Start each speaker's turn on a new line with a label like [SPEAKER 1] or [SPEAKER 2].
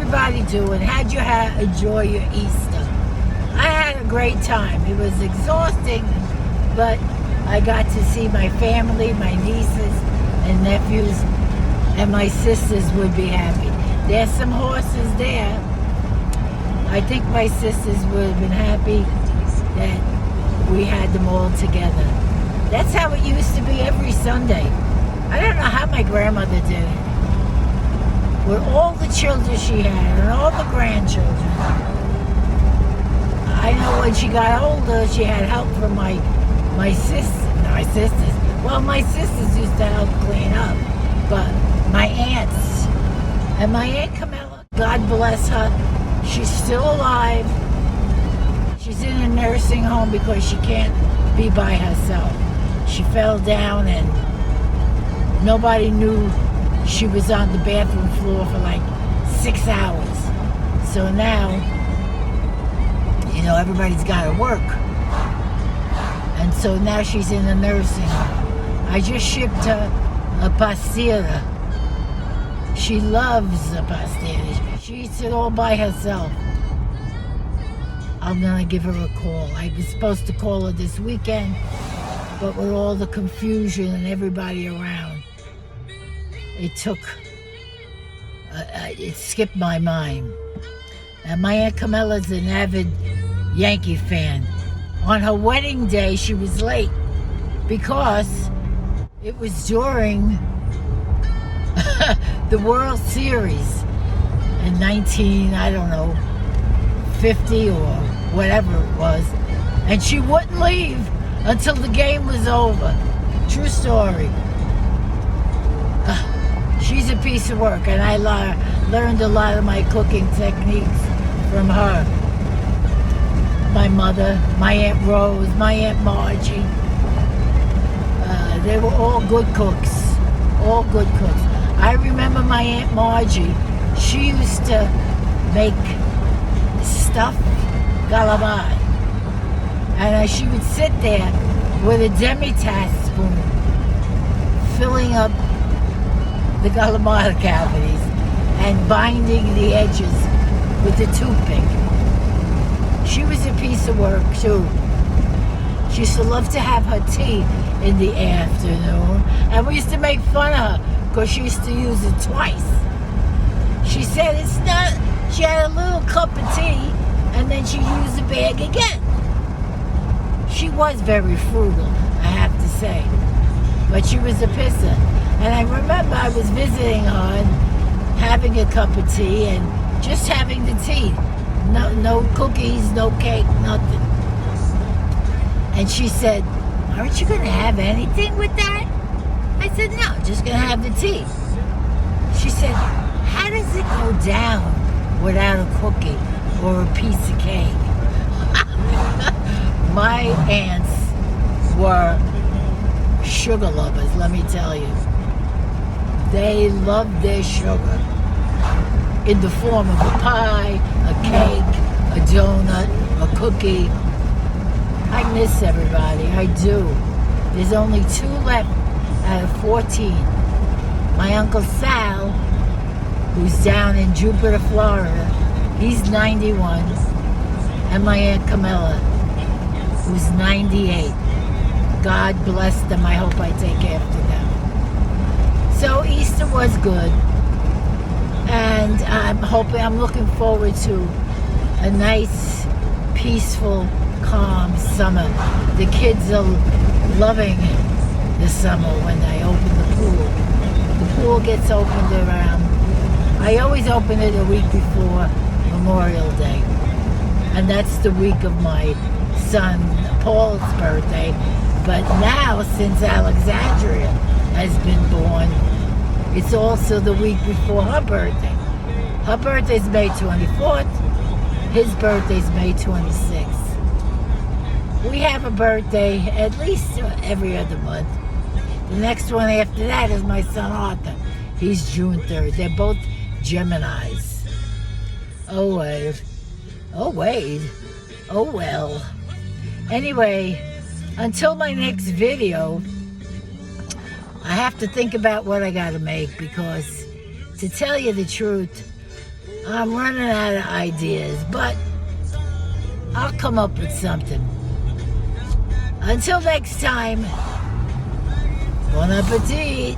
[SPEAKER 1] everybody doing? How'd you enjoy your Easter? I had a great time. It was exhausting, but I got to see my family, my nieces and nephews, and my sisters would be happy. There's some horses there. I think my sisters would have been happy that we had them all together. That's how it used to be every Sunday. I don't know how my grandmother did it. With all the children she had and all the grandchildren. I know when she got older, she had help from my sisters. Well, my sisters used to help clean up, but my aunts, and my Aunt Camella, God bless her, she's still alive. She's in a nursing home because she can't be by herself. She fell down and nobody knew she was on the bathroom floor for like 6 hours. So now, you know, everybody's got to work. And so now she's in a nursing home. I just shipped her a pastilla. She loves a pastilla. She eats it all by herself. I'm gonna give her a call. I was supposed to call her this weekend, but with all the confusion and everybody around, it skipped my mind. And my Aunt Camella's an avid Yankee fan. On her wedding day, she was late because it was during the World Series in 50 or whatever it was. And she wouldn't leave until the game was over. True story. She's a piece of work, and I learned a lot of my cooking techniques from her. My mother, my Aunt Rose, my Aunt Margie. They were all good cooks. All good cooks. I remember my Aunt Margie. She used to make stuffed calamari. And she would sit there with a demi-tasse spoon, filling up the calamari cavities and binding the edges with a toothpick. She was a piece of work too. She used to love to have her tea in the afternoon, and we used to make fun of her because she used to use it twice. She said it's not, she had a little cup of tea and then she used the bag again. She was very frugal, I have to say, but she was a pisser. And I remember I was visiting her and having a cup of tea and just having the tea. No cookies, no cake, nothing. And she said, aren't you going to have anything with that? I said, no, just going to have the tea. She said, how does it go down without a cookie or a piece of cake? My aunts were sugar lovers, let me tell you. They loved their sugar in the form of a pie, a cake, a donut, a cookie. I miss everybody, I do. There's only 2 left out of 14. My Uncle Sal, who's down in Jupiter, Florida, he's 91. And my Aunt Camella, who's 98. God bless them, I hope I take after them. So Easter was good. And I'm looking forward to a nice, peaceful, calm summer. The kids are loving the summer when I open the pool. The pool gets opened around, I always open it a week before Memorial Day. And that's the week of my son Paul's birthday. But now, since Alexandria has been born, it's also the week before her birthday. Her birthday's May 24th. His birthday's May 26th. We have a birthday at least every other month. The next one after that is my son Arthur. He's June 3rd. They're both Geminis. Oh, wait. Oh, wait. Oh, well. Anyway, until my next video, I have to think about what I gotta make, because to tell you the truth, I'm running out of ideas, but I'll come up with something. Until next time, bon appetit.